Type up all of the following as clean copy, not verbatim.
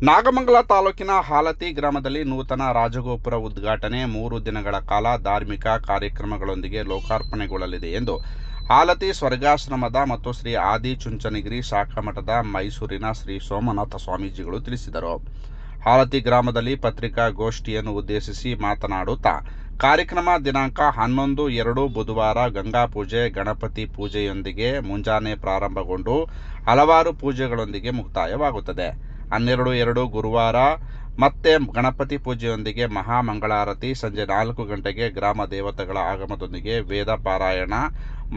ನಾಗಮಂಗಲ ತಾಲೂಕಿನ ಹಾಲತಿ ಗ್ರಾಮದಲ್ಲಿ ನೂತನ ರಾಜಗೋಪುರ ಉದ್ಘಾಟನೆ 3 ದಿನಗಳ ಕಾಲ ಧಾರ್ಮಿಕ ಕಾರ್ಯಕ್ರಮಗಳೊಂದಿಗೆ ಲೋಕಾರ್ಪಣೆಗೊಳ್ಳಲಿದೆ ಎಂದು ಹಾಲತಿ ಸ್ವರ್ಗಾಶ್ರಮದ ಮತ್ತು ಶ್ರೀ ಆದಿಚುಂಚನಗಿರಿ ಶಾಖಾಮಠದ ಮೈಸೂರಿನ ಶ್ರೀ ಸೋಮನಾಥ ಸ್ವಾಮೀಜಿಗಳು ತಿಳಿಸಿದರು. ಹಾಲತಿ ಗ್ರಾಮದಲ್ಲಿ ಪತ್ರಿಕಾಗೋಷ್ಠಿಯನ್ನು ಉದ್ದೇಶಿಸಿ ಮಾತನಾಡುತ್ತಾ, ಕಾರ್ಯಕ್ರಮ ದಿನಾಂಕ 11/2 ಬುಧವಾರ ಗಂಗಾ ಪೂಜೆ, ಗಣಪತಿ ಪೂಜೆಯೊಂದಿಗೆ ಮುಂಜಾನೆ ಪ್ರಾರಂಭಗೊಂಡು ಹಲವಾರು ಪೂಜೆಗಳೊಂದಿಗೆ ಮುಕ್ತಾಯವಾಗುತ್ತದೆ. 12/2 ಗುರುವಾರ ಮತ್ತೆ ಗಣಪತಿ ಪೂಜೆಯೊಂದಿಗೆ ಮಹಾಮಂಗಳಾರತಿ, ಸಂಜೆ 4 ಗಂಟೆಗೆ ಗ್ರಾಮ ದೇವತೆಗಳ ಆಗಮನದೊಂದಿಗೆ ವೇದ ಪಾರಾಯಣ,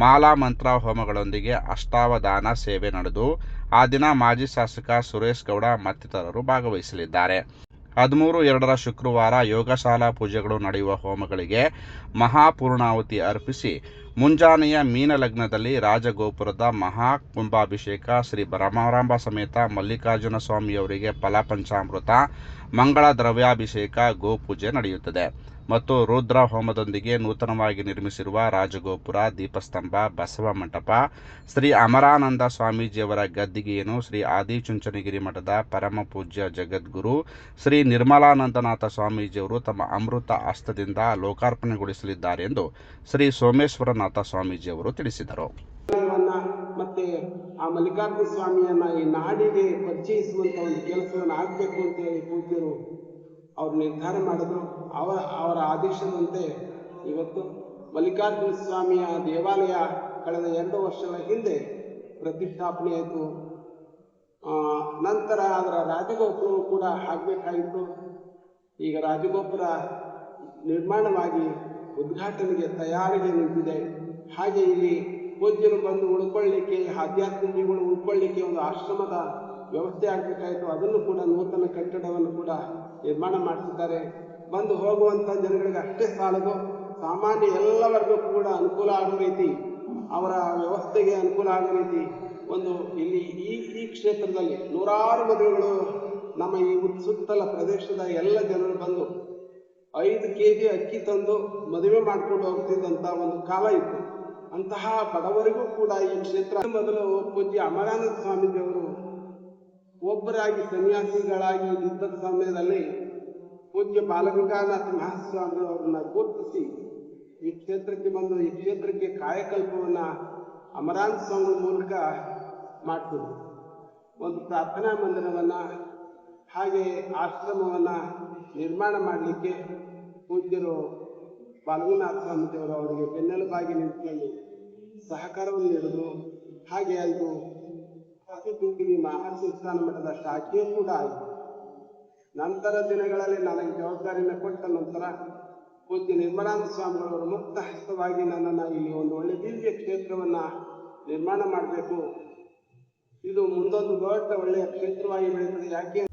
ಮಾಲಾ ಮಂತ್ರ ಹೋಮಗಳೊಂದಿಗೆ ಅಷ್ಟಾವಧಾನ ಸೇವೆ ನಡೆದು ಆ ದಿನ ಮಾಜಿ ಶಾಸಕ ಸುರೇಶ್ ಗೌಡ ಮತ್ತಿತರರು ಭಾಗವಹಿಸಲಿದ್ದಾರೆ. 13/2 ಶುಕ್ರವಾರ ಯೋಗಶಾಲಾ ಪೂಜೆಗಳು ನಡೆಯುವ ಹೋಮಗಳಿಗೆ ಮಹಾಪೂರ್ಣಾಹುತಿ ಅರ್ಪಿಸಿ ಮುಂಜಾನೆಯ ಮೀನಲಗ್ನದಲ್ಲಿ ರಾಜಗೋಪುರದ ಮಹಾಕುಂಭಾಭಿಷೇಕ, ಶ್ರೀ ಭ್ರಮರಾಂಬ ಸಮೇತ ಮಲ್ಲಿಕಾರ್ಜುನ ಸ್ವಾಮಿಯವರಿಗೆ ಫಲಪಂಚಾಮೃತ, ಮಂಗಳ ದ್ರವ್ಯಾಭಿಷೇಕ, ಗೋಪೂಜೆ ನಡೆಯುತ್ತದೆ ಮತ್ತು ರುದ್ರ ಹೋಮದೊಂದಿಗೆ ನೂತನವಾಗಿ ನಿರ್ಮಿಸಿರುವ ರಾಜಗೋಪುರ, ದೀಪಸ್ತಂಭ, ಬಸವ ಮಂಟಪ, ಶ್ರೀ ಅಮರಾನಂದ ಸ್ವಾಮೀಜಿಯವರ ಗದ್ದಿಗೆಯನ್ನು ಶ್ರೀ ಆದಿಚುಂಚನಗಿರಿ ಮಠದ ಪರಮ ಪೂಜ್ಯ ಜಗದ್ಗುರು ಶ್ರೀ ನಿರ್ಮಲಾನಂದನಾಥ ಸ್ವಾಮೀಜಿಯವರು ತಮ್ಮ ಅಮೃತ ಹಸ್ತದಿಂದ ಲೋಕಾರ್ಪಣೆಗೊಳಿಸಲಿದ್ದಾರೆ ಎಂದು ಶ್ರೀ ಸೋಮೇಶ್ವರನಾಥ ಸ್ವಾಮೀಜಿಯವರು ತಿಳಿಸಿದರು. ಮತ್ತೆ ಆ ಮಲ್ಲಿಕಾರ್ಜುನ ಸ್ವಾಮಿಯನ್ನ ಈ ನಾಡಿಗೆ ಪರಿಚಯಿಸುವಂತ ಒಂದು ಕೆಲಸವನ್ನು ಆಗಬೇಕು ಅಂತ ಹೇಳಿ ಪೂಜ್ಯರು ಅವರು ನಿರ್ಧಾರ ಮಾಡಿದ್ರು. ಅವರ ಆದೇಶದಂತೆ ಇವತ್ತು ಮಲ್ಲಿಕಾರ್ಜುನ ಸ್ವಾಮಿಯ ದೇವಾಲಯ ಕಳೆದ 2 ವರ್ಷಗಳ ಹಿಂದೆ ಪ್ರತಿಷ್ಠಾಪನೆ ಆಯಿತು. ನಂತರ ಅದರ ರಾಜಗೋಪುರ ಕೂಡ ಆಗಬೇಕಾಯಿತು. ಈಗ ರಾಜಗೋಪುರ ನಿರ್ಮಾಣವಾಗಿ ಉದ್ಘಾಟನೆಗೆ ತಯಾರಿಗೆ ನಿಂತಿದೆ. ಹಾಗೆ ಇಲ್ಲಿ ಪೂಜ್ಯರು ಬಂದು ಉಳ್ಕೊಳ್ಳಿಕ್ಕೆ, ಆಧ್ಯಾತ್ಮಿಕಗಳು ಉಳ್ಕೊಳ್ಳಿಕ್ಕೆ ಒಂದು ಆಶ್ರಮದ ವ್ಯವಸ್ಥೆ ಆಗಬೇಕಾಯಿತು. ಅದನ್ನು ಕೂಡ ನೂತನ ಕಟ್ಟಡವನ್ನು ಕೂಡ ನಿರ್ಮಾಣ ಮಾಡಿಸಿದ್ದಾರೆ. ಬಂದು ಹೋಗುವಂಥ ಜನಗಳಿಗೆ ಅಷ್ಟೇ ಸಾಲದು, ಸಾಮಾನ್ಯ ಎಲ್ಲವರಿಗೂ ಕೂಡ ಅನುಕೂಲ ಆಗೋ ರೀತಿ, ಅವರ ವ್ಯವಸ್ಥೆಗೆ ಅನುಕೂಲ ಆಗೋ ರೀತಿ ಒಂದು ಇಲ್ಲಿ ಈ ಕ್ಷೇತ್ರದಲ್ಲಿ 100 ಮದುವೆಗಳು ನಮ್ಮ ಈ ಸುತ್ತಲ ಪ್ರದೇಶದ ಎಲ್ಲ ಜನರು ಬಂದು 5 kg ಅಕ್ಕಿ ತಂದು ಮದುವೆ ಮಾಡ್ಕೊಂಡು ಹೋಗ್ತಿದ್ದಂಥ ಒಂದು ಕಾಲ ಇತ್ತು. ಅಂತಹ ಬಡವರಿಗೂ ಕೂಡ ಈ ಕ್ಷೇತ್ರ ಮೊದಲು ಪೂಜ್ಯ ಅಮರಾನಂದ ಸ್ವಾಮೀಜಿಯವರು ಒಬ್ಬರಾಗಿ ಸನ್ಯಾಸಿಗಳಾಗಿ ಇದ್ದ ಸಮಯದಲ್ಲಿ ಪೂಜ್ಯ ಬಾಲಗಂಗಾಧರ ಮಹಾಸ್ವಾಮಿ ಅವರನ್ನ ಗುರುತಿಸಿ ಈ ಕ್ಷೇತ್ರಕ್ಕೆ ಬಂದು ಈ ಕ್ಷೇತ್ರಕ್ಕೆ ಕಾಯಕಲ್ಪವನ್ನ ಅಮರಾನಂದ ಸ್ವಾಮಿ ಮೂಲಕ ಮಾಡ್ತಿದ್ರು. ಒಂದು ಪ್ರಾರ್ಥನಾ ಮಂದಿರವನ್ನ ಹಾಗೆ ಆಶ್ರಮವನ್ನ ನಿರ್ಮಾಣ ಮಾಡಲಿಕ್ಕೆ ಪೂಜ್ಯರು ಬಾಲಗಂಗಾಧರ ಸ್ವಾಮೀಜಿಯವರು ಅವರಿಗೆ ಬೆನ್ನೆಲುಬಾಗಿ ನಿಂತ್ಕೊಂಡು ಸಹಕಾರವನ್ನು ನೀಡಿದ್ರು. ಹಾಗೆ ಅದು ಮಹಾಸಂಸ್ಥಾನ ಮಠದ ಶಾಖೆಯೂ ಕೂಡ ಆಯಿತು. ನಂತರ ದಿನಗಳಲ್ಲಿ ನನಗೆ ಜವಾಬ್ದಾರಿಯನ್ನು ಕೊಟ್ಟ ನಂತರ ಪೂಜ್ಯ ನಿರ್ಮಲಾನಂದ ಸ್ವಾಮಿಗಳವರು ಮುಕ್ತ ಹಸ್ತವಾಗಿ ನನ್ನನ್ನು ಇಲ್ಲಿ ಒಂದು ಒಳ್ಳೆ ದಿವ್ಯ ಕ್ಷೇತ್ರವನ್ನ ನಿರ್ಮಾಣ ಮಾಡಬೇಕು, ಇದು ಮುಂದೊಂದು ದೊಡ್ಡ ಒಳ್ಳೆಯ ಕ್ಷೇತ್ರವಾಗಿ ಬೆಳೀತದೆ. ಯಾಕೆ